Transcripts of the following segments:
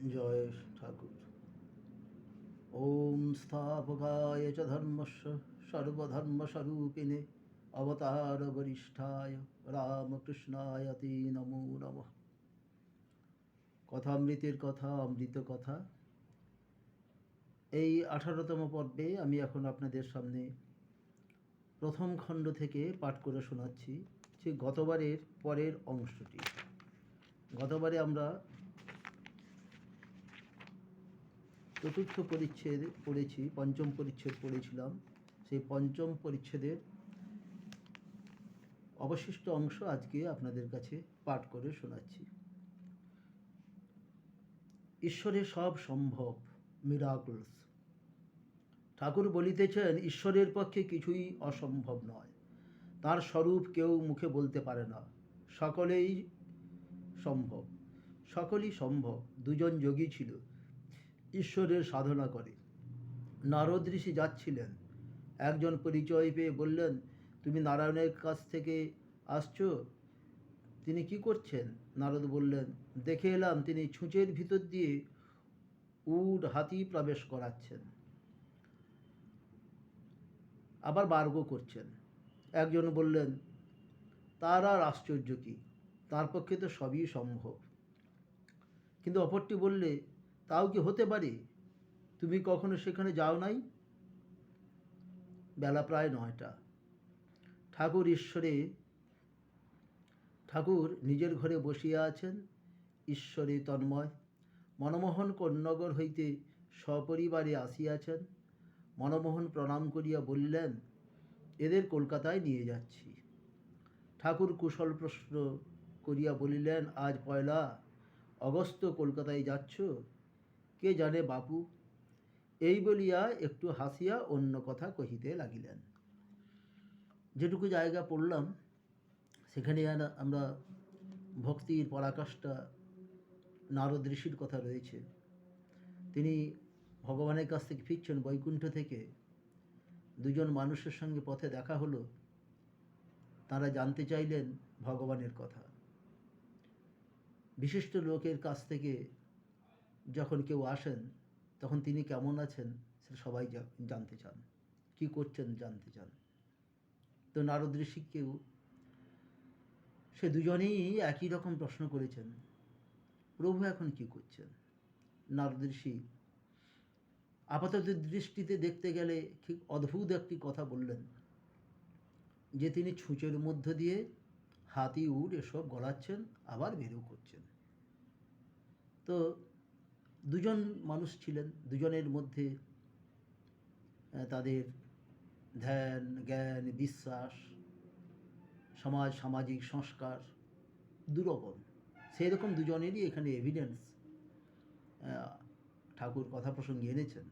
জয় ঠাকুর। ওম স্থাপকায় চ ধর্মস্য সর্বধর্মস্বরূপিণে অবতার বরিষ্ঠায় রামকৃষ্ণায় তে নমো নমঃ। কথামৃতের কথা, অমৃত কথা। এই 18তম পর্বে আমি এখন আপনাদের সামনে প্রথম খণ্ড থেকে পাঠ করে শোনাচ্ছি, যে গতবারের পরের অংশটি। গতবারে আমরা চতুর্থ পরিচ্ছেদ পড়েছি, পঞ্চম পরিচ্ছেদ পড়েছিলাম। সেই পঞ্চম পরিচ্ছেদের অবশিষ্ট অংশ আজকে আপনাদের কাছে পাঠ করে শোনাচ্ছি। ঈশ্বরে সব সম্ভব, মিরাকলস। ঠাকুর বলিতেছেন, ঈশ্বরের পক্ষে কিছুই অসম্ভব নয়। তার স্বরূপ কেউ মুখে বলতে পারে না। সকলেই সম্ভব, সকলই সম্ভব। দুজন যোগী ছিল, ঈশ্বরের সাধনা করে। নারদ ঋষি যাচ্ছিলেন। একজন পরিচয় পেয়ে বললেন, তুমি নারায়ণের কাছ থেকে আসছো? তিনি কি করছেন? নারদ বললেন, দেখে এলাম তিনি ছুঁচের ভিতর দিয়ে উট হাতি প্রবেশ করাচ্ছেন, আবার বার্গ করছেন। একজন বললেন, তার আর আশ্চর্য কি, তার পক্ষে তো সবই সম্ভব। কিন্তু অপরটি বললে, তাও কি হতে পারে? তুমি কখনো সেখানে যাও নাই? বেলা প্রায় 9টা। ঠাকুর নিজের ঘরে বসিয়া আছেন, ঈশ্বরে তন্ময়। মনমোহন কন্যগর হইতে সপরিবারে আসিয়াছেন। মনমোহন প্রণাম করিয়া বললেন, এদের কলকাতায় নিয়ে যাচ্ছি। ঠাকুর কুশল প্রশ্ন করিয়া বলিলেন, আজ 1 অগস্ট কলকাতায় যাচ্ছ? কে জানে বাপু। এই বলিয়া একটু হাসিয়া অন্য কথা কহিতে লাগিলেন। যেটুকু জায়গা পড়লাম সেখানে আমরা ভক্তির পরাকাষ্ঠা নারদ ঋষির কথা রয়েছে। তিনি ভগবানের কাছ থেকে ফিরছেন বৈকুণ্ঠ থেকে। দুজন মানুষের সঙ্গে পথে দেখা হলো। তারা জানতে চাইলেন ভগবানের কথা। বিশিষ্ট লোকের কাছ থেকে যখন কেউ আসেন, তখন তিনি কেমন আছেন সেটা সবাই জানতে চান, কি করছেন জানতে চান। তো নারদ ঋষিকেও সে দুজনেই একই রকম প্রশ্ন করেছেন, প্রভু এখন কি করছেন? নারদ ঋষি আপাতত দৃষ্টিতে দেখতে গেলে ঠিক অদ্ভুত একটি কথা বললেন, যে তিনি ছুঁচের মধ্য দিয়ে হাতি উট এসব গলাচ্ছেন, আবার বেরও করছেন। তো দুজন মানুষ ছিলেন, দুজনের মধ্যে তাদের ধ্যান, জ্ঞান, বিশ্বাস, সামাজিক সংস্কার দুরকম। সেই রকম দুজনেরই এখানে এভিডেন্স ঠাকুর কথা প্রসঙ্গে এনেছেন।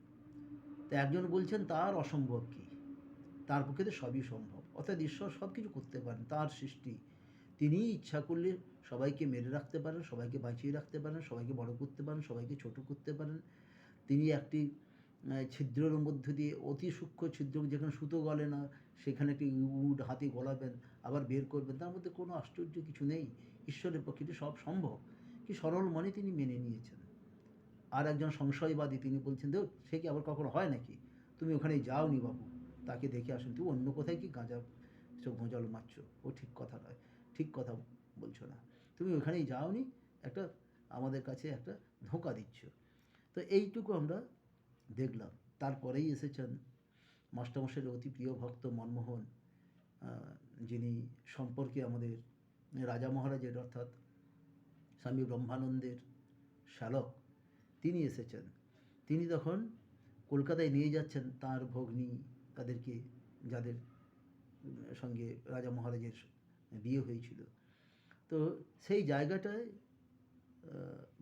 তো একজন বলছেন, তার অসম্ভব কি, তার পক্ষে তো সবই সম্ভব। অর্থাৎ ঈশ্বর সব কিছু করতে পারেন, তার সৃষ্টি। তিনি ইচ্ছা করলে সবাইকে মেরে রাখতে পারেন, সবাইকে বাঁচিয়ে রাখতে পারেন, সবাইকে বড় করতে পারেন, সবাইকে ছোট করতে পারেন। তিনি একটি ছিদ্রের মধ্য দিয়ে, অতি সূক্ষ্ম ছিদ্র যেখানে সুতো গলে না, সেখানে একটি উট হাতি গলাবেন, আবার বের করবেন। তার মধ্যে কোনো আশ্চর্য কিছু নেই। ঈশ্বরের পক্ষে সব সম্ভব। কি সরল মনে তিনি মেনে নিয়েছেন। আর একজন সংশয়বাদী, তিনি বলছেন, দেখ সে কি আবার কখনো হয় নাকি? তুমি ওখানে যাওনি বাবু, তাকে দেখে আসুন। তুমি অন্য কোথায় কি গাঁজা সব গজল মারছ, ও ঠিক কথা নয়, ঠিক কথা বলছো না। তুমি ওখানেই যাওনি, একটা আমাদের কাছে একটা ধোঁকা দিচ্ছ। তো এইটুকু আমরা দেখলাম। তারপরেই এসেছেন মাস্টারমশাইয়ের অতি প্রিয় ভক্ত মনমোহন, যিনি সম্পর্কে আমাদের রাজা মহারাজের অর্থাৎ স্বামী ব্রহ্মানন্দের শ্যালক, তিনি এসেছেন। তিনি তখন কলকাতায় নিয়ে যাচ্ছেন তার ভগ্নী, তাদেরকে, যাদের সঙ্গে রাজা মহারাজের বিয়ে হয়েছিল। তো সেই জায়গাটায়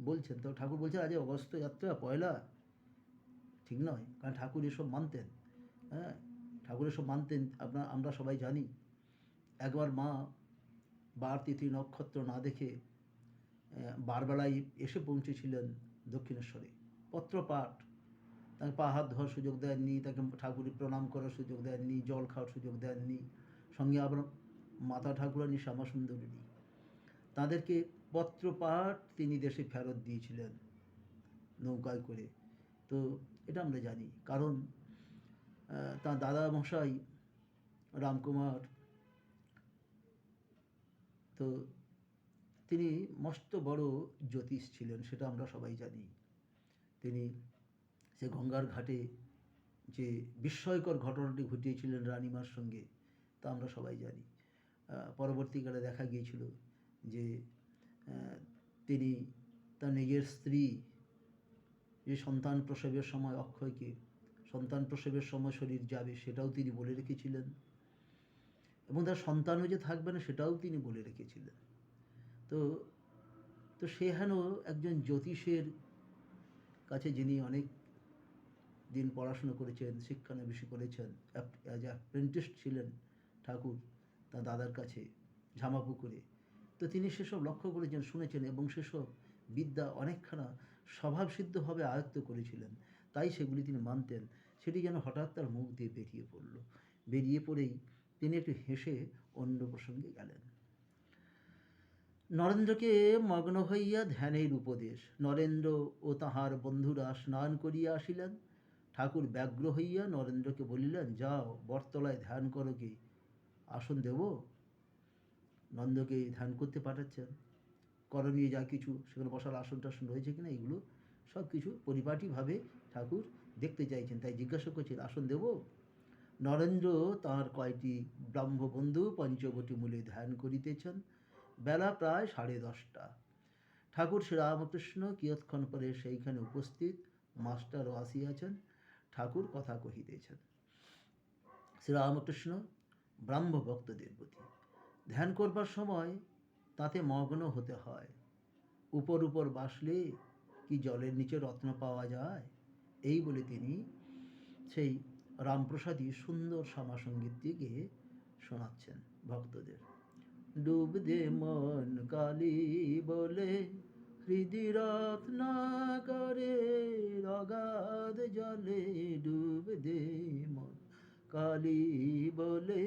বলছেন, তো ঠাকুর বলছেন, আজ অগস্ত যাত্রা, 1 ঠিক নয়। কারণ ঠাকুর এসব মানতেন। হ্যাঁ, ঠাকুর এসব মানতেন, আমরা সবাই জানি। একবার মা বার তিথি নক্ষত্র না দেখে বারবেলায় এসে পৌঁছেছিলেন দক্ষিণেশ্বরে। পত্রপাঠ, তাকে পা হাত ধোয়ার সুযোগ দেননি, তাকে ঠাকুরের প্রণাম করার সুযোগ দেননি, জল খাওয়ার সুযোগ দেননি। সঙ্গে আবার মাতা ঠাকুরানী শ্যামাসুন্দরী, তাদেরকে পত্রপাঠ তিনি দেশে ফেরত দিয়েছিলেন। নৌকায় করে। তো এটা আমরা জানি, কারণ তাঁর দাদা মশাই রামকুমার, তো তিনি মস্ত বড় জ্যোতিষ ছিলেন, সেটা আমরা সবাই জানি। তিনি সে গঙ্গার ঘাটে যে বিস্ময়কর ঘটনাটি ঘটিয়েছিলেন রানীমার সঙ্গে, তা আমরা সবাই জানি। পরবর্তীকালে দেখা গিয়েছিল যে তিনি তার নিজের স্ত্রী যে সন্তান প্রসবের সময় অক্ষয়কে সন্তান প্রসবের সময় শরীর যাবে সেটাও তিনি বলে রেখেছিলেন, এবং তার সন্তানও যে থাকবে না সেটাও তিনি বলে রেখেছিলেন। তো তো সে হেন একজন জ্যোতিষের কাছে, যিনি অনেক দিন পড়াশুনো করেছেন, শিক্ষানবিশ করেছেন, অ্যাজ অ্যাপ্রেন্টিস ছিলেন ঠাকুর তার দাদার কাছে ঝামাপুকুরে। তো তিনি সেসব লক্ষ্য করেছেন, শুনেছেন, এবং সেসব বিদ্যা অনেকখানা স্বভাবসিদ্ধভাবে আয়ত্ত করেছিলেন, তাই সেগুলি তিনি মানতেন। সেটি যেন হঠাৎ তার মুখ দিয়ে বেরিয়ে পড়ল। বেরিয়ে পড়েই তিনি একটু হেসে অন্য প্রসঙ্গে গেলেন। নরেন্দ্রকে মগ্ন হইয়া ধ্যানের উপদেশ। নরেন্দ্র ও তাহার বন্ধুরা স্নান করিয়া আসিলেন। ঠাকুর ব্যগ্র হইয়া নরেন্দ্রকে বলিলেন, যাও বটতলায় ধ্যান করো গে, আসন দেব। নন্দকে ধ্যান করতে পাঠাচ্ছেন, করণীয় যা কিছু সেখানে বসার আসন টাসন রয়েছে কিনা, এগুলো সব কিছু পরিপাটিভাবে ঠাকুর দেখতে চাইছেন, তাই জিজ্ঞাসা করছেন, আসন দেব। নরেন্দ্র তাঁর কয়টি ব্রাহ্মবন্ধু পঞ্চবটী মূলে ধ্যান করিতেছেন। বেলা প্রায় 10:30। ঠাকুর শ্রীরামকৃষ্ণ কিয়ৎক্ষণ পরে সেইখানে উপস্থিত, মাস্টারও আসিয়াছেন। ঠাকুর কথা কহিতেছেন। শ্রীরামকৃষ্ণ ব্রাহ্মভক্তদের প্রতি ধ্যান করবার সময় তাতে মগ্ন হতে হয়। উপর উপর বাসলে কি জলের নিচে রত্ন পাওয়া যায়? এই বলে তিনি সেই রামপ্রসাদী সুন্দর শ্যামাসঙ্গীতটি গেয়ে শোনাচ্ছেন ভক্তদের। ডুব দে মন কালী বলে, হৃদি রত্নাকরে অগাধ জলে। ডুব দে মন কালী বলে,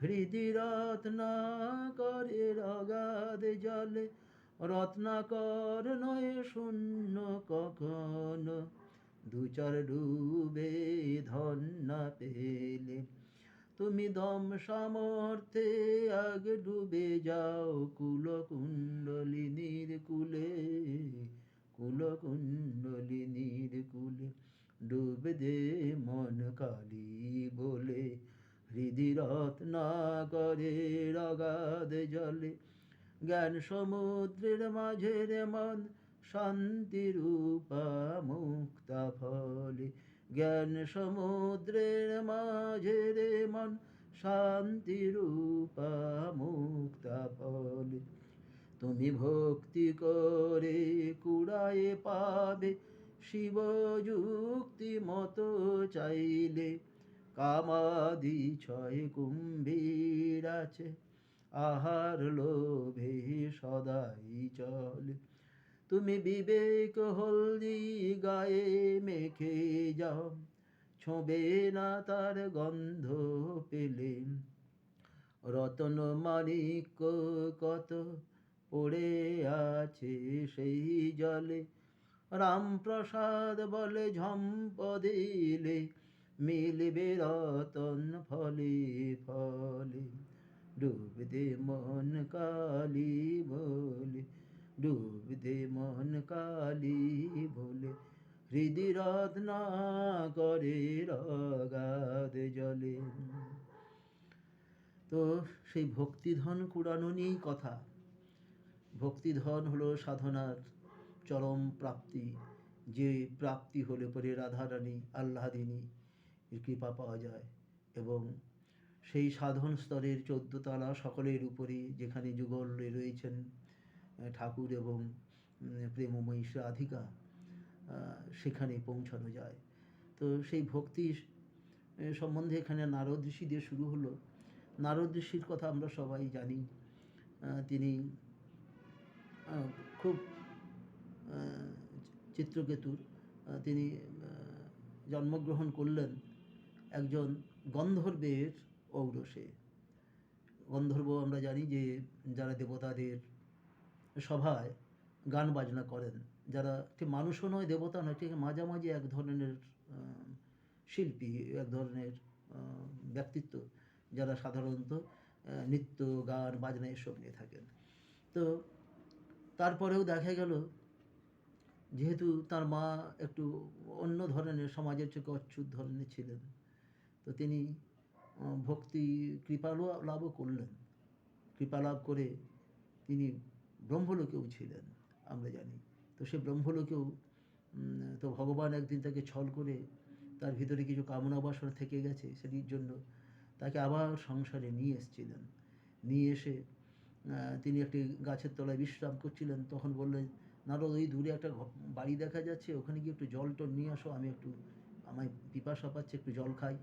হৃদি রত্নাকরে অগাধ জলে। রত্নাকর নয় শূন্য কখনো, দুচার ডুবে ধন না পেলে। তুমি দম সামর্থ্যে আগে ডুবে যাও কুলকুণ্ডলিনীর কুলে, কুলকুণ্ডলিনীর কুলে। ডুব দে মন কালী বলে, হৃদি রত্নাকরে অগাধ জলে। জ্ঞান সমুদ্রের মাঝের মন শান্তিরূপা মুক্তা ফলে। জ্ঞান সমুদ্রের মাঝের মন শান্তিরূপা মুক্তা ফলে। তুমি ভক্তি করে কুড়ায়ে পাবে শিবযুক্তি মতো চাইলে। কামাদি ছয় কুম্ভীর আছে, আহার লোভে সদাই চলে। তুমি বিবেক হলদি গায়ে মেখে যাও, ছোঁবে না তার গন্ধ পেলে। রতন মাণিক্য কত পড়ে আছে সেই জলে। রামপ্রসাদ বলে ঝম্প দিলে, মিলবে রতন ফলে ফলে। ডুব দে মন কালী বলে, ডুব দে মন কালী বলে, হৃদি রত্নাকরে অগাধ জলে। তো সেই ভক্তিধন কুড়ানো নিয়েই কথা। ভক্তিধন হলো সাধনার চরম প্রাপ্তি, যে প্রাপ্তি হলে পরে রাধারানী আহ্লাদিনী এর কৃপা পাওয়া যায়। এবং সেই সাধন স্তরের 14 তলা সকলের উপরে, যেখানে যুগল রয়েছেন ঠাকুর এবং প্রেমময়ী রাধিকা, সেখানে পৌঁছানো যায়। তো সেই ভক্তি সম্বন্ধে এখানে নারদ ঋষি দিয়ে শুরু হলো। নারদ ঋষির কথা আমরা সবাই জানি। তিনি খুব চিত্রকেতুর তিনি জন্মগ্রহণ করলেন একজন গন্ধর্বের ঔরসে। গন্ধর্ব আমরা জানি যে যারা দেবতাদের সভায় গান বাজনা করেন, যারা ঠিক মানুষও নয়, দেবতা নয়, ঠিক মাঝামাঝি এক ধরনের শিল্পী, এক ধরনের ব্যক্তিত্ব, যারা সাধারণত নৃত্য, গান, বাজনা এসব নিয়ে থাকেন। তো তারপরেও দেখা গেল, যেহেতু তার মা একটু অন্য ধরনের, সমাজের চোখে অচ্যুত ধরনের ছিলেন, তো তিনি ভক্তি কৃপালও লাভও করলেন। কৃপা লাভ করে তিনি ব্রহ্মলোকেও ছিলেন, আমরা জানি। তো সে ব্রহ্মলোকেও তো ভগবান একদিন তাকে ছল করে, তার ভিতরে কিছু কামনা বাসনা থেকে গেছে, সেটির জন্য তাকে আবার সংসারে নিয়ে এসেছিলেন। নিয়ে এসে তিনি একটি গাছের তলায় বিশ্রাম করছিলেন। তখন বললেন, নারদ, ওই দূরে একটা বাড়ি দেখা যাচ্ছে, ওখানে গিয়ে একটু জল টল নিয়ে আসো, আমি একটু, আমায় পিপাসা পাচ্ছে, একটু জল খাই।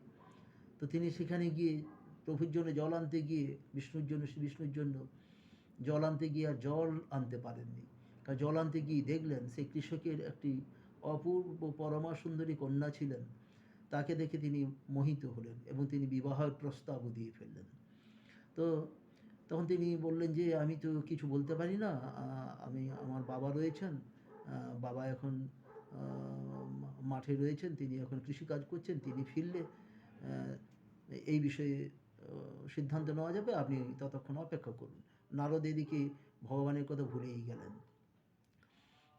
তো তিনি সেখানে গিয়ে প্রভুর জন্য জল আনতে গিয়ে, বিষ্ণুর জন্য জল আনতে গিয়ে আর জল আনতে পারেননি। কারণ জল আনতে গিয়ে দেখলেন সেই কৃষকের একটি অপূর্ব পরমা সুন্দরী কন্যা ছিলেন। তাকে দেখে তিনি মোহিত হলেন এবং তিনি বিবাহের প্রস্তাবও দিয়ে ফেললেন। তো তখন তিনি বললেন যে, আমি তো কিছু বলতে পারি না, আমার বাবা রয়েছেন, বাবা এখন মাঠে রয়েছেন, তিনি এখন কৃষিকাজ করছেন, তিনি ফিরলে এই বিষয়ে সিদ্ধান্ত নেওয়া যাবে, আপনি ততক্ষণ অপেক্ষা করুন। নারদ এদিকে ভগবানের কথা ভুলেই গেলেন।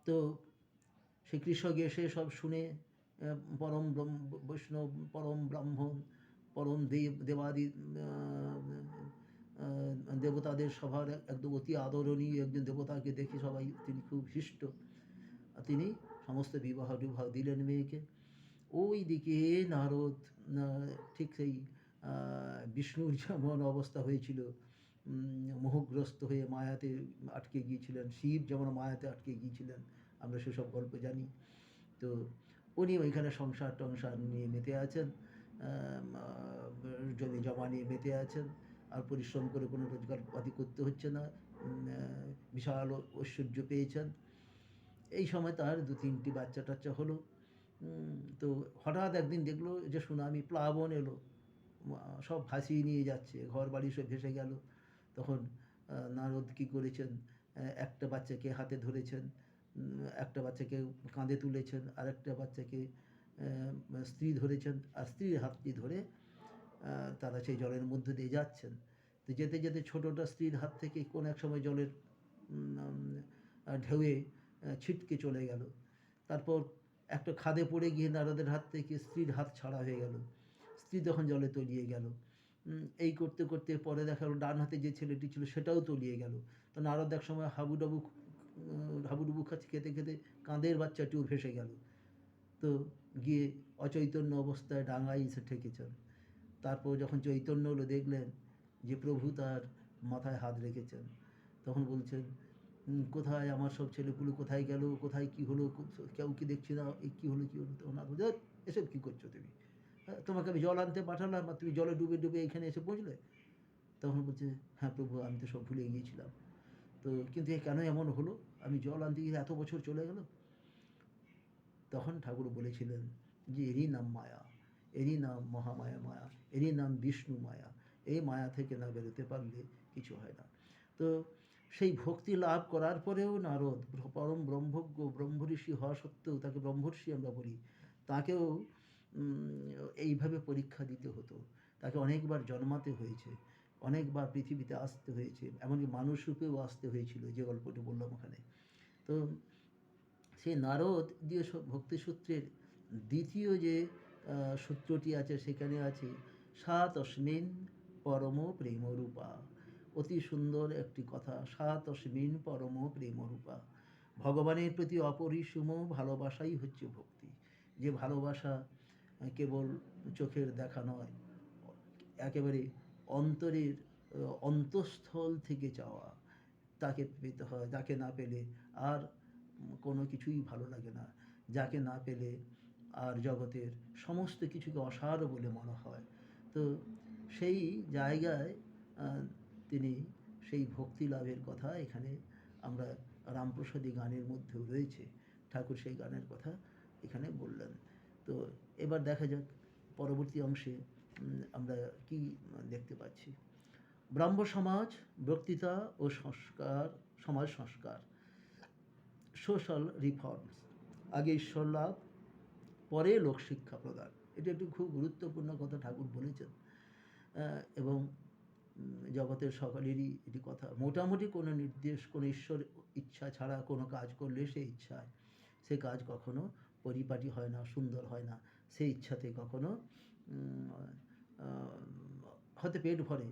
তো সে কৃষক এসে সব শুনে, পরম বৈষ্ণব, পরম ব্রাহ্মণ, পরম দেবাদি দেবতাদের সভার একদম অতি আদরণীয় একজন দেবতাকে দেখে সবাই, তিনি খুব হৃষ্ট। তিনি সমস্ত বিবাহ দিলেন মেয়েকে। ওই দিকে নারদ ঠিক সেই বিষ্ণুর যেমন অবস্থা হয়েছিল, মোহগ্রস্ত হয়ে মায়াতে আটকে গিয়েছিলেন, শিব যেমন মায়াতে আটকে গিয়েছিলেন, আমরা সেসব গল্প জানি। তো উনি ওইখানে সংসার টংসার নিয়ে মেতে আছেন, জমি জমা নিয়ে মেতে আছেন, আর পরিশ্রম করে কোনো রোজগারপাতি করতে হচ্ছে না, বিশাল ঐশ্বর্য পেয়েছেন। এই সময় তার 2-3টি বাচ্চা টাচ্চা হলো। তো হঠাৎ একদিন দেখলো যে সুনামি, প্লাবন এলো, সব ভাসিয়ে নিয়ে যাচ্ছে, ঘর বাড়ি সব ভেসে গেল। তখন নারদ কী করেছেন, একটা বাচ্চাকে হাতে ধরেছেন, একটা বাচ্চাকে কাঁধে তুলেছেন, আর একটা বাচ্চাকে স্ত্রী ধরেছেন, আর স্ত্রীর হাতটি ধরে তারা সেই জলের মধ্যে দিয়ে যাচ্ছেন। তো যেতে যেতে ছোটোটা স্ত্রীর হাত থেকে কোন এক সময় জলের ঢেউয়ে ছিটকে চলে গেল। তারপর একটা খাদে পড়ে গিয়ে নারদের হাত থেকে স্ত্রীর হাত ছাড়া হয়ে গেল, স্ত্রী তখন জলে তলিয়ে গেল। এই করতে করতে পরে দেখা গেলো ডান হাতে যে ছেলেটি ছিল সেটাও তলিয়ে গেল। তো নারদ এক সময় হাবুডুবু খাচ্ছে, খেতে খেতে কাঁধের বাচ্চাটিও ভেসে গেল। তো গিয়ে অচৈতন্য অবস্থায় ডাঙায় এসে ঠেকেছেন। তারপর যখন চৈতন্য হলো, দেখলেন যে প্রভু তার মাথায় হাত রেখেছেন। তখন বলছেন, কোথায় আমার সব ছেলেপুলে, কোথায় গেল, কোথায় কি হলো, কেউ কি দেখছি না, এই কী হলো। তখন না বলছে, এসব কী করছো তুমি, তোমাকে আমি জল আনতে পাঠালাম আর তুমি জলে ডুবে ডুবে এখানে এসে পৌঁছলে। তখন বলছে, হ্যাঁ প্রভু, আমি তো সব ভুলে গিয়েছিলাম, তো কিন্তু কেন এমন হলো, আমি জল আনতে গিয়ে এত বছর চলে গেল। তখন ঠাকুর বলেছিলেন যে এরই নাম মায়া, এরই নাম মহামায়া মায়া, এরই নাম বিষ্ণু মায়া। এই মায়া থেকে না বেরোতে পারলে কিছু হয় না। তো সেই ভক্তি লাভ করার পরেও নারদ পরম ব্রহ্মজ্ঞ, ব্রহ্মঋষি হওয়া সত্ত্বেও, তাকে ব্রহ্মর্ষি আমরা বলি, তাকেও এইভাবে পরীক্ষা দিতে হতো। তাকে অনেকবার জন্মাতে হয়েছে, অনেকবার পৃথিবীতে আসতে হয়েছে, এমনকি মানুষ রূপেও আসতে হয়েছিল, যে গল্পটি বললাম ওখানে। তো সেই নারদ দিয়ে ভক্তিসূত্রের দ্বিতীয় যে সূত্রটি আছে, সেখানে আছে সা তস্মিন পরম প্রেমরূপা। অতি সুন্দর একটি কথা, সা তস্মিন পরম প্রেমরূপা। ভগবানের প্রতি অপরিসীম ভালোবাসাই হচ্ছে ভক্তি। যে ভালোবাসা কেবল চোখের দেখা নয়, একেবারে অন্তরের অন্তঃস্থল থেকে চাওয়া, তাকে পেতে হয়। যাকে না পেলে আর কোনো কিছুই ভালো লাগে না, যাকে না পেলে আর জগতের সমস্ত কিছুকে অসার বলে মনে হয়। তো সেই জায়গায় তিনি সেই ভক্তি লাভের কথা এখানে আমরা রামপ্রসাদী গানের মধ্যেও রয়েছে, ঠাকুর সেই গানের কথা এখানে বললেন। তো এবার দেখা যাক পরবর্তী অংশে আমরা কি দেখতে পাচ্ছি। ব্রাহ্ম সমাজ, বক্তৃতা ও সংস্কার, সমাজ সংস্কার। সোশ্যাল রিফর্মস, আগে ঈশ্বর লাভ, পরে লোকশিক্ষা প্রদান। এটা একটি খুব গুরুত্বপূর্ণ কথা ঠাকুর বলেছেন। এবং জগতের সকলেরই এটি কথা। মোটামুটি কোনো নির্দেশ, কোনো ঈশ্বর ইচ্ছা ছাড়া কোনো কাজ করলে সেই ইচ্ছায় সে কাজ কখনো পরিপাটি হয় না, সুন্দর হয় না। সেই ইচ্ছাতে কখনো হয়তো পেট ভরে,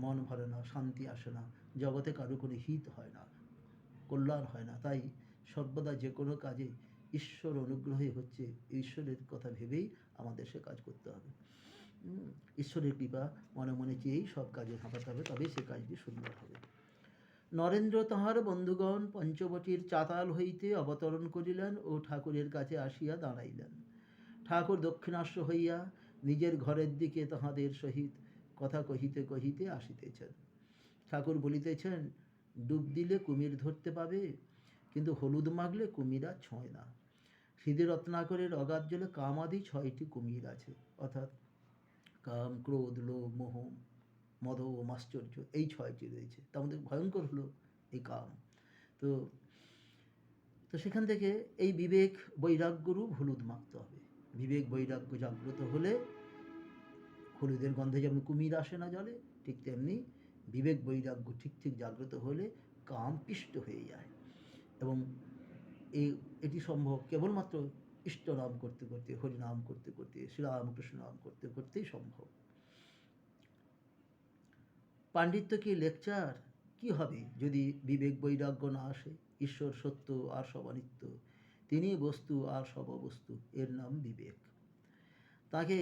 মন ভরে না, শান্তি আসে না, জগতে কারো কোনো হিত হয় না, কল্যাণ হয় না। তাই সর্বদা যে কোনো কাজে ঈশ্বর অনুগ্রহই হচ্ছে, ঈশ্বরের কথা ভেবেই আমাদের সে কাজ করতে হবে। ঈশ্বরের কৃপা মনে মনে চেয়েই সব কাজে ঝাঁপাতে হবে, তবেই সে কাজটি সুন্দর হবে। নরেন্দ্র তাহার বন্ধুগণ পঞ্চবটির চাতাল হইতে অবতরণ করিলেন ও ঠাকুরের কাছে আসিয়া দাঁড়াইলেন। ঠাকুর দক্ষিণাস্য হইয়া নিজের ঘরের দিকে তাহাদের সহিত কথা কহিতে কহিতে আসিতেছেন। ঠাকুর বলিতেছেন, ডুব দিলে কুমির ধরতে পাবে, কিন্তু হলুদ মাখলে কুমির আর ছোঁয় না। হৃদয় রত্নাকরের অগাধ জলে কামাদি 6টি কুমির আছে, অর্থাৎ কাম, ক্রোধ, লোভ, মোহ, মদ ও মাশ্চর্য, এই 6টি রয়েছে। তার মধ্যে ভয়ঙ্কর হলো এই কাম। তো তো সেখান থেকে এই বিবেক বৈরাগ্যরূপ হলুদ মাখতে হবে। বিবেক বৈরাগ্য জাগ্রত হলে হলুদের গন্ধে যেমন কুমির আসে না জলে, ঠিক তেমনি বিবেক বৈরাগ্য ঠিক ঠিক জাগ্রত হলে কাম পিষ্ট হয়ে যায়। এবং এটি সম্ভব কেবলমাত্র ইষ্ট নাম করতে করতে, হরিনাম করতে করতে, শ্রীরামকৃষ্ণ নাম করতে করতেই সম্ভব। পাণ্ডিত্য কি লেকচার? কি হবে যদি বিবেক বৈরাগ্য না আসে? ঈশ্বর সত্য আর সব অনিত্য, তিনি বস্তু আর সব অবস্তু, এর নাম বিবেক। তাকে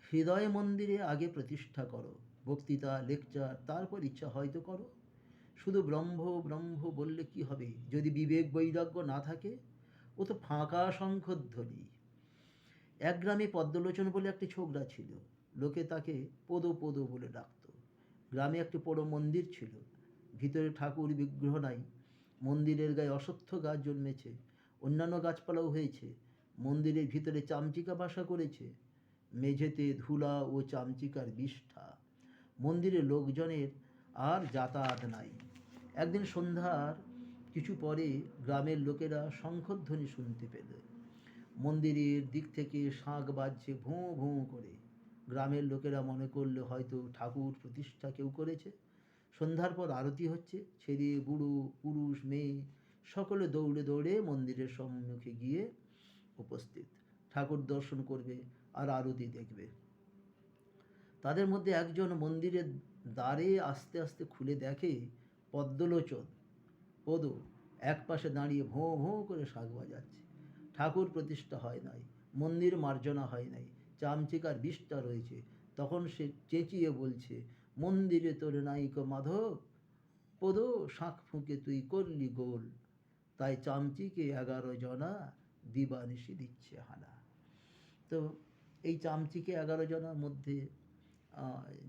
হৃদয় মন্দিরে আগে প্রতিষ্ঠা করো, বক্তৃতা, লেকচার, তারপর ইচ্ছা হয়তো করো। শুধু ব্রহ্ম ব্রহ্ম বললে কি হবে যদি বিবেক বৈরাগ্য না থাকে? ও তো ফাঁকা শঙ্খধ্বনি। এক গ্রামে পদ্মলোচন বলে একটি ছোকরা ছিল। লোকে তাকে পদো পদো বলে ডাকত। গ্রামে একটি বড় মন্দির ছিল, ভিতরে ঠাকুর বিগ্রহ নাই। মন্দিরের গায়ে অশ্বত্থ গাছ জন্মেছে, অন্যান্য গাছপালাও হয়েছে। মন্দিরের ভিতরে চামচিকা বাসা করেছে, মেঝেতে ধুলা ও চামচিকার বিষ্ঠা। মন্দিরে লোকজনের আর যাতায়াত নাই। একদিন সন্ধ্যার কিছু পরে গ্রামের লোকেরা শঙ্খধ্বনি শুনতে পেল। মন্দিরের দিক থেকে শাঁখ বাজছে ভোঁ ভোঁ করে। গ্রামের লোকেরা মনে করলে হয়তো ঠাকুর প্রতিষ্ঠা কেউ করেছে। সন্ধ্যার পর আরতি হচ্ছে। ছেলে, বুড়ো, পুরুষ, মেয়ে সকলে দৌড়ে দৌড়ে মন্দিরের সম্মুখে গিয়ে উপস্থিত। ঠাকুর দর্শন করবে আর আরতি দেখবে। তাদের মধ্যে একজন মন্দিরের দ্বারে আস্তে আস্তে খুলে দেখে পদ্মলোচন পদ এক পাশে দাঁড়িয়ে ভোঁ ভোঁ করে শাঁখ বাজাচ্ছে। ঠাকুর প্রতিষ্ঠা হয় নাই, মন্দির মার্জনা হয় নাই, চামচিকার বিষ্ঠা রয়েছে। তখন সে চেঁচিয়ে বলছে, মন্দিরে তোর নাইক মাধব, পদ শাঁখ ফুঁকে তুই করলি গোল, তাই চামচিকে 11 জনা দিবানিশি দিচ্ছে হানা। তো এই চামচিকে 11 জনার মধ্যে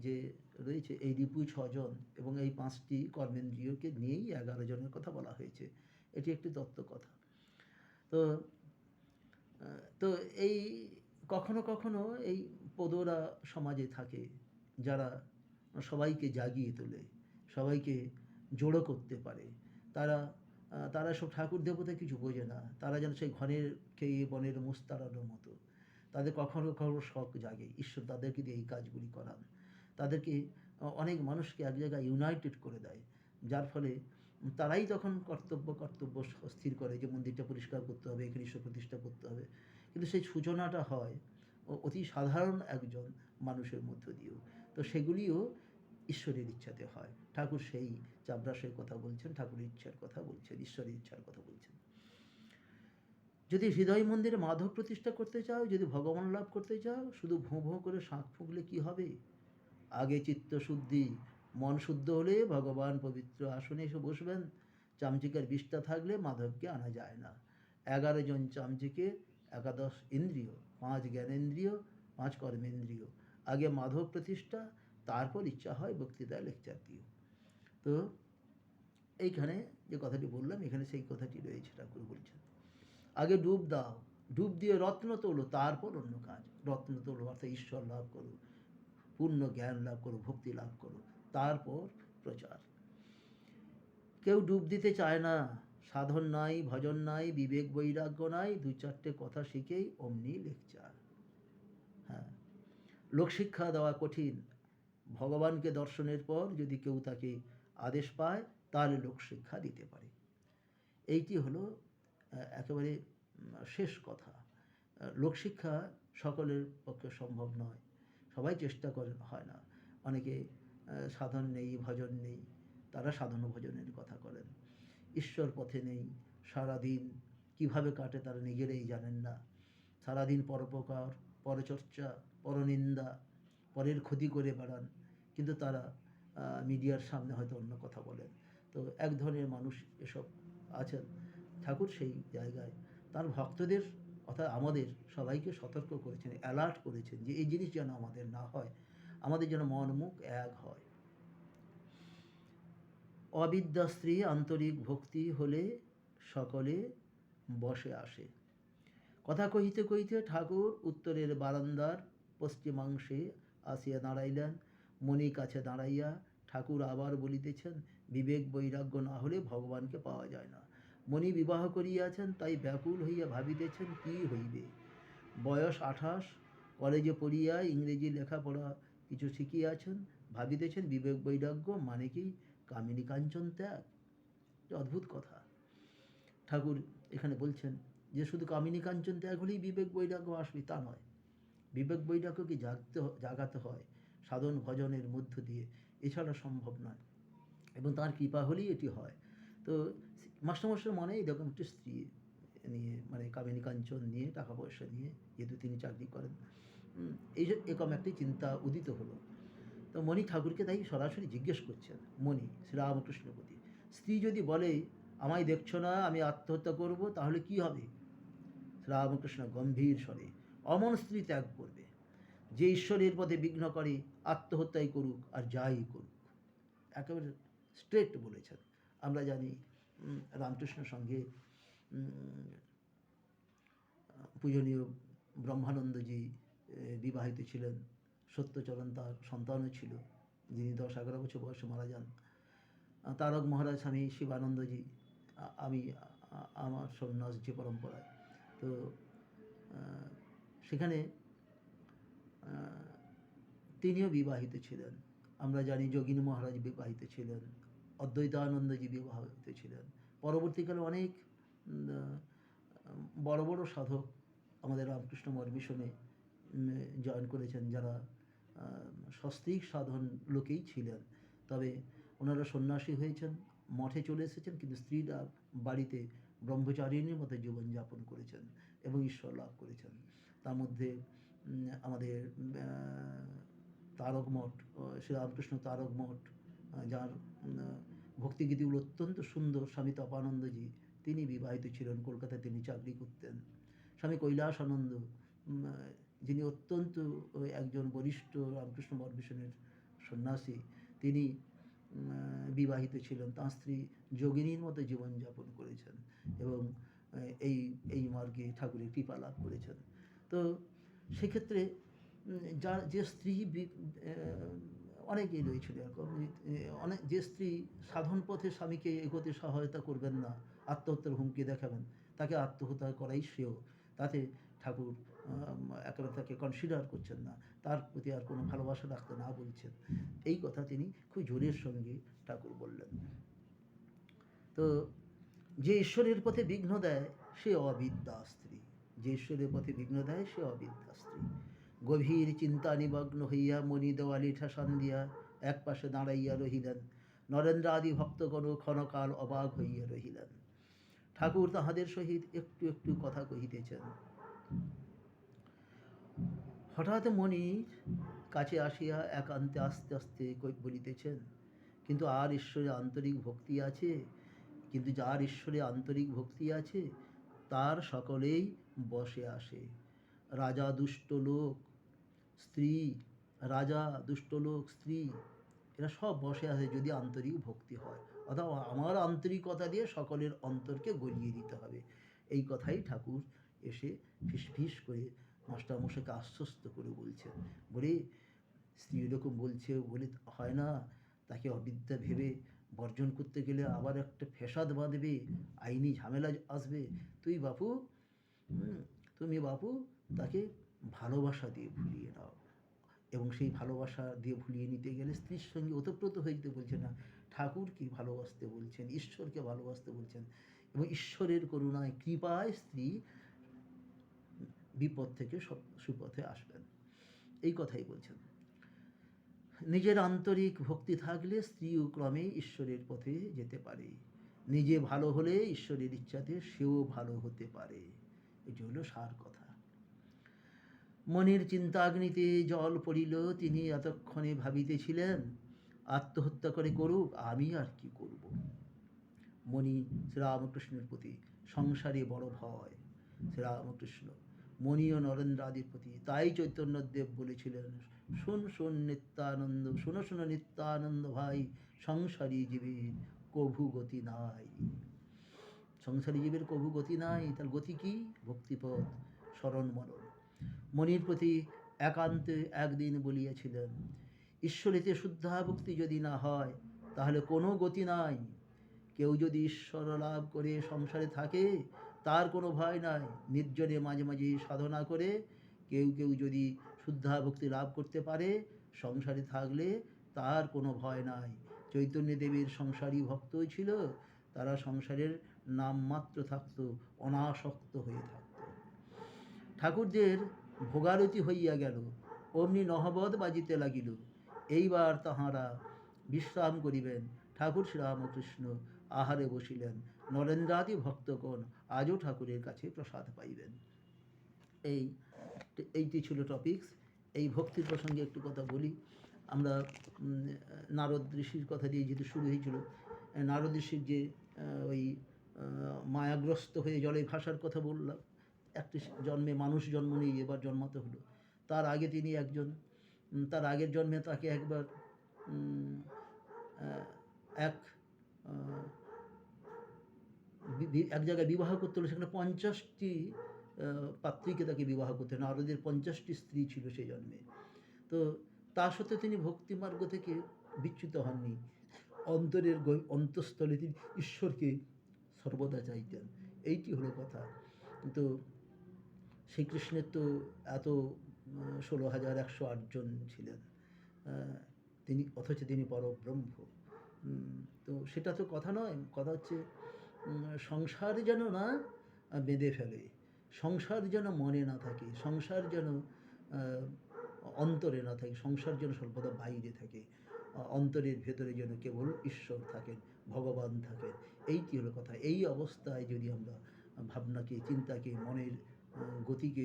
যে রয়েছে এই রিপু 6 জন, এবং এই 5টি কর্মেন্দ্রিয়কে নিয়েই 11 জনের কথা বলা হয়েছে। এটি একটি তত্ত্বকথা। তো তো এই কখনো কখনো এই পদরা সমাজে থাকে, যারা সবাইকে জাগিয়ে তোলে, সবাইকে জড়ো করতে পারে। তারা তারা সব ঠাকুর দেবতা কিছু বোঝে না। তারা যেন সেই ঘরের খেয়ে বনের মোষ তাড়ানোর মতো। তাদের কখনো কখনো শখ জাগে, ঈশ্বর তাদেরকে দিয়ে এই কাজগুলি করান। তাদেরকে অনেক মানুষকে এক জায়গায় ইউনাইটেড করে দেয়, যার ফলে তারাই তখন কর্তব্য স্থির করে যে মন্দিরটা পরিষ্কার করতে হবে, এখানে ঈশ্বর প্রতিষ্ঠা করতে হবে। কিন্তু সেই সূচনাটা হয় অতি সাধারণ একজন মানুষের মধ্য দিয়েও। তো সেগুলিও ঈশ্বরের ইচ্ছাতে হয়। ঠাকুর সেই চাপরাসের কথা বলছেন, ঠাকুরের ইচ্ছার কথা বলছেন, ঈশ্বরের ইচ্ছার কথা বলছেন। যদি হৃদয় মন্দিরে মাধব প্রতিষ্ঠা করতে চাও, যদি ভগবান লাভ করতে চাও, শুধু ভোঁ ভোঁ করে শাঁখ ফুঁকলে কি হবে? আগে চিত্ত শুদ্ধি, মন শুদ্ধ হলে ভগবান পবিত্র আসনে এসে বসবেন। চামচিকার বিষ্ঠা থাকলে মাধবকে আনা যায় না। 11 জন চামচিকে, 11 ইন্দ্রিয়, 5 জ্ঞানেন্দ্রিয়, 5 কর্মেন্দ্রিয়। আগে মাধব প্রতিষ্ঠা, তারপর ইচ্ছা হয় বক্তৃতা, লেকচার দিও। তো এইখানে যে কথাটি বললাম, এখানে সেই কথাটি রয়েছে। ঠাকুর বলছেন আগে ডুব দাও, ডুব দিয়ে রত্ন তোলো, তারপর অন্য কাজ। রত্ন তোলো অর্থাৎ ঈশ্বর লাভ করো, পূর্ণ জ্ঞান লাভ করো, ভক্তি লাভ করো, তারপর প্রচার। কেউ ডুব দিতে চায় না, সাধন নাই, ভজন নাই, বিবেক বৈরাগ্য নাই, দু চারটে কথা শিখেই অমনি লেকচার। হ্যাঁ, লোকশিক্ষা দেওয়া কঠিন। ভগবানকে দর্শনের পর যদি কেউ তাকে আদেশ পায় তাহলে লোকশিক্ষা দিতে পারে। এইটি হলো একেবারে শেষ কথা। লোকশিক্ষা সকলের পক্ষে সম্ভব নয়, সবাই চেষ্টা করেন, হয় না। অনেকে সাধন নেই, ভজন নেই, তারা সাধন ভজনের কথা করেন। ঈশ্বর পথে নেই, সারাদিন কিভাবে কাটে তারা নিজেরাই জানেন না। সারাদিন পরোপকার, পরচর্চা, পরনিন্দা, পরের ক্ষতি করে বেড়ান, কিন্তু তারা মিডিয়ার সামনে হয়তো অন্য কথা বলেন। তো এক ধরনের মানুষ এসব আছেন। ঠাকুর সেই জায়গায় তার ভক্তদের অর্থাৎ আমাদের সবাইকে সতর্ক করেছেন, অ্যালার্ট করেছেন যে এই জিনিস যেন আমাদের না হয়, আমাদের যেন মন মুখ এক হয়। অবিদ্যা স্ত্রী আন্তরিক ভক্তি হলে সকলে বসে আসে। কথা কহিতে কহিতে ঠাকুর উত্তরের বারান্দার পশ্চিমাংশে আসিয়া দাঁড়াইলেন। মণি কাছে দাঁড়াইয়া ঠাকুর আবার বলিতেছেন, বিবেক বৈরাগ্য না হলে ভগবানকে পাওয়া যায় না। মণি বিবাহ করিয়াছেন, তাই ব্যাকুল হইয়া ভাবিতেছেন কি হইবে। বয়স 28, কলেজে পড়িয়া ইংরেজি লেখাপড়া কিছু শিখিয়াছেন, ভাবিতেছেন বিবেক বৈরাগ্য মানে কি কামিনী কাঞ্চন ত্যাগ। অদ্ভুত কথা। ঠাকুর এখানে বলছেন যে শুধু কামিনী কাঞ্চন ত্যাগ হলেই বিবেক বৈরাগ্য আসবে তা নয়। বিবেক বৈরাগ্যকে জাগাতে হয় সাধন ভজনের মধ্য দিয়ে, এছাড়া সম্ভব নয়। এবং তার কৃপা হলেই এটি হয়। তো মাস্টারমশাইয়ের মনে এরকম একটি স্ত্রী নিয়ে, মানে কামিনী কাঞ্চন নিয়ে, টাকা পয়সা নিয়ে, যেহেতু তিনি চাকরি করেন, এরকম একটি চিন্তা উদিত হলো। তো মণি ঠাকুরকে তাই সরাসরি জিজ্ঞেস করছেন, মণি শ্রীরামকৃষ্ণপতি, স্ত্রী যদি বলে আমায় দেখছো না, আমি আত্মহত্যা করব, তাহলে কি হবে? শ্রীরামকৃষ্ণ গম্ভীর স্বরে, অমন স্ত্রী ত্যাগ করবে। যে ঈশ্বরের পথে বিঘ্ন করে আত্মহত্যাই করুক আর যাই করুক। একেবারে স্ট্রেট বলেছেন। আমরা জানি রামকৃষ্ণ সঙ্গে পূজনীয় ব্রহ্মানন্দজি বিবাহিত ছিলেন। সত্যচরণ তার সন্তানও ছিল, যিনি 10-11 বছর বয়সে মারা যান। তারক মহারাজ স্বামী শিবানন্দজি, আমি আমার সন্ন্যাস যে পরম্পরায়, তো সেখানে তিনিও বিবাহিত ছিলেন। আমরা জানি যোগিনী মহারাজ বিবাহিত ছিলেন, অদ্বৈতানন্দজি বিবাহিত ছিলেন। পরবর্তীকালে অনেক বড় বড় সাধক আমাদের রামকৃষ্ণ মঠ মিশনে জয়েন করেছেন, যারা সস্ত্রীক সাধন লোকেই ছিলেন। তবে ওনারা সন্ন্যাসী হয়েছেন, মঠে চলে এসেছেন, কিন্তু স্ত্রীরা বাড়িতে ব্রহ্মচারিণীর মতো জীবনযাপন করেছেন এবং ঈশ্বর লাভ করেছেন। তার মধ্যে আমাদের তারক মঠ, শ্রীরামকৃষ্ণ তারক মঠ, যার ভক্তিগীতিগুলো অত্যন্ত সুন্দর, স্বামী তপানন্দজি, তিনি বিবাহিত ছিলেন, কলকাতায় তিনি চাকরি করতেন। স্বামী কৈলাসানন্দ, যিনি অত্যন্ত একজন বরিষ্ঠ রামকৃষ্ণ মঠ মিশনের সন্ন্যাসী, তিনি বিবাহিত ছিলেন। তাঁর স্ত্রী যোগিনীর মতো জীবনযাপন করেছেন এবং এই মার্গে ঠাকুরের কৃপা লাভ করেছেন। তো সেক্ষেত্রে যে স্ত্রী অনেকেই রয়েছিল এরকম, অনেক যে স্ত্রী সাধন পথে স্বামীকে এগোতে সহায়তা করবেন না, আত্মহত্যার হুমকি দেখাবেন, তাকে আত্মহত্যা করাই শ্রেয়। তাতে ঠাকুর একেবারে তাকে কনসিডার করছেন না, তার প্রতি আর কোনো ভালোবাসা রাখতে না বলছেন। এই কথা তিনি খুব জোরের সঙ্গে ঠাকুর বললেন। তো যে ঈশ্বরের পথে বিঘ্ন দেয় সে অবিদ্যা স্ত্রী, যে ঈশ্বরের পথে বিঘ্ন দেয় সে অবিদ্যা স্ত্রী। গভীর চিন্তা নিমগ্ন হইয়া মণি দেওয়ালি ঠাসান দিয়া এক পাশে দাঁড়াইয়া রহিলেন। নরেন্দ্র আদি ভক্তগণ ক্ষণকাল অবাক হইয়া রহিলেন। ঠাকুর তাহাদের সহিত একটু একটু কথা কহিতেছেন। হঠাৎ মণির কাছে আসিয়া একান্তে আস্তে আস্তে বলিতেছেন, কিন্তু আর ঈশ্বরে আন্তরিক ভক্তি আছে, কিন্তু যার ঈশ্বরে আন্তরিক ভক্তি আছে তার সকলেই বসে আসে। রাজা দুষ্ট লোক, স্ত্রী, রাজা দুষ্ট লোক, স্ত্রী, এরা সব বসে আসে যদি আন্তরিক ভক্তি হয়। অর্থাৎ আমার আন্তরিকতা দিয়ে সকলের অন্তরকে গলিয়ে দিতে হবে। এই কথাই ঠাকুর এসে ফিসফিস করে মাস্টারমশাইকে আশ্বস্ত করে বলছেন। বলে স্ত্রী এরকম বলছে বলে হয় না, তাকে অবিদ্যা ভেবে বর্জন করতে গেলে আবার একটা ফ্যাসাদ বাঁধবে, আইনি ঝামেলা আসবে। তুই বাপু তুমি বাপু তাকে ভালোবাসা দিয়ে ভুলিয়ে নাও। এবং সেই ভালোবাসা দিয়ে ভুলিয়ে নিতে গেলে স্ত্রীর সঙ্গে ওতপ্রোত হয়ে যেতে বলছে না, ঠাকুরকে ভালোবাসতে বলছেন, ঈশ্বরকে ভালোবাসতে বলছেন। এবং ঈশ্বরের করুণায় কৃপায় স্ত্রী বিপদ থেকে সুপথে আসবেন, এই কথাই বলছেন। নিজের আন্তরিক ভক্তি থাকলে স্ত্রীও ক্রমে ঈশ্বরের পথে যেতে পারে। নিজে ভালো হলে ঈশ্বরের ইচ্ছাতে সেও ভালো হতে পারে। এটি হলো সার কথা। মনের চিন্তাগ্নিতে জল পড়িল, তিনি এতক্ষণে ভাবিতেছিলেন, আত্মহত্যা করে করুক, আমি আর কি করব। মণি শ্রীরামকৃষ্ণের প্রতি সংসারে বড় ভয়। শ্রীরামকৃষ্ণ মণি ও নরেন্দ্রাদির প্রতি। তাই চৈতন্যদেব বলেছিলেন, শুন শুন নিত্যানন্দ, শোনো শোনো নিত্যানন্দ ভাই, সংসারী জীবের কভু গতি নাই। সংসারী জীবের কভু গতি নাই। তার গতি কি? ভক্তিপথ, স্মরণ মনন। মনির প্রতি একান্তে একদিন বলিয়াছিলেন, ঈশ্বরেতে শুদ্ধা ভক্তি যদি না হয় তাহলে কোনো গতি নাই। কেউ যদি ঈশ্বর লাভ করে সংসারে থাকে তার কোনো ভয় নাই। নির্জনে মাঝে মাঝে সাধনা করে কেউ কেউ যদি শুদ্ধা ভক্তি লাভ করতে পারে সংসারে থাকলে তার কোনো ভয় নাই। চৈতন্যদেবের সংসারী ভক্তই ছিল, তারা সংসারের নামমাত্র থাকত, অনাসক্ত হয়ে থাকত। ঠাকুরদের ভোগারতি হইয়া গেল, অমনি নহবৎ বাজিতে লাগিল। এইবার তাহারা বিশ্রাম করিবেন। ঠাকুর শ্রীরামকৃষ্ণ আহারে বসিলেন। নরেন্দ্রাদি ভক্তগণ আজও ঠাকুরের কাছে প্রসাদ পাইবেন। এইটি ছিল টপিকস। এই ভক্তির প্রসঙ্গে একটু কথা বলি। আমরা নারদ ঋষির কথা দিয়ে যেহেতু শুরু হয়েছিল, নারদ ঋষির যে ওই মায়াগ্রস্ত হয়ে জলে ভাসার কথা বললাম, একটি জন্মে মানুষ জন্ম নিয়ে এবার জন্মাতে হলো। তার আগে তিনি একজন, তার আগের জন্মে তাকে একবার এক জায়গায় বিবাহ করতে হলো। সেখানে 50টি পাত্রীকে তাকে বিবাহ করতে হলো। নারদের 50টি স্ত্রী ছিল সেই জন্মে। তো তা সত্ত্বেও তিনি ভক্তিমার্গ থেকে বিচ্যুত হননি। অন্তরের অন্তঃস্থলে তিনি ঈশ্বরকে সর্বদা চাইতেন। এইটি হলো কথা। তো শ্রীকৃষ্ণের তো এত 16,108 জন ছিলেন তিনি, অথচ তিনি পরব্রহ্ম। তো সেটা তো কথা নয়। কথা হচ্ছে সংসার যেন না বেঁধে ফেলে, সংসার যেন মনে না থাকে, সংসার যেন অন্তরে না থাকে, সংসার যেন সর্বদা বাইরে থাকে, অন্তরের ভেতরে যেন কেবল ঈশ্বর থাকেন, ভগবান থাকেন। এইটি হলো কথা। এই অবস্থায় যদি আমরা ভাবনাকে, চিন্তাকে, মনের গতিকে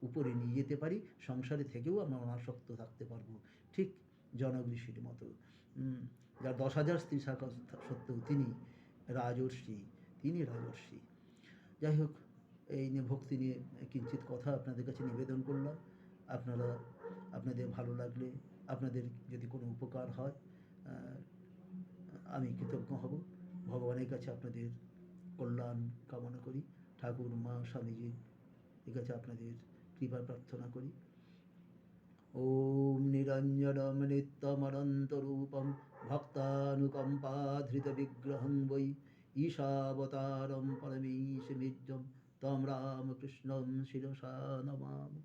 উপরে নিয়ে যেতে পারি, সংসারে থেকেও আমরা অনাসক্ত থাকতে পারবো। ঠিক জনক ঋষির মতো, যার 10,000 স্ত্রী থাকা সত্ত্বেও তিনি রাজর্ষি, তিনি রাজর্ষি। যাই হোক, এই নিয়ে ভক্তি নিয়ে কিঞ্চিত কথা আপনাদের কাছে নিবেদন করলাম। আপনারা, আপনাদের ভালো লাগলে, আপনাদের যদি কোনো উপকার হয়, আমি কৃতজ্ঞ হব। ভগবানের কাছে আপনাদের কল্যাণ কামনা করি। ঠাকুর, মা, স্বামীজির কাছে আপনাদের কৃপা প্রার্থনা করি। ওম নিরঞ্জনম নিত্যমনন্তরূপম ভক্তানুকম্পাধৃতবিগ্রহং বৈ ঈশাবতারম পরমেশমিজ্জম তম রামকৃষ্ণম শিরসা নমামি।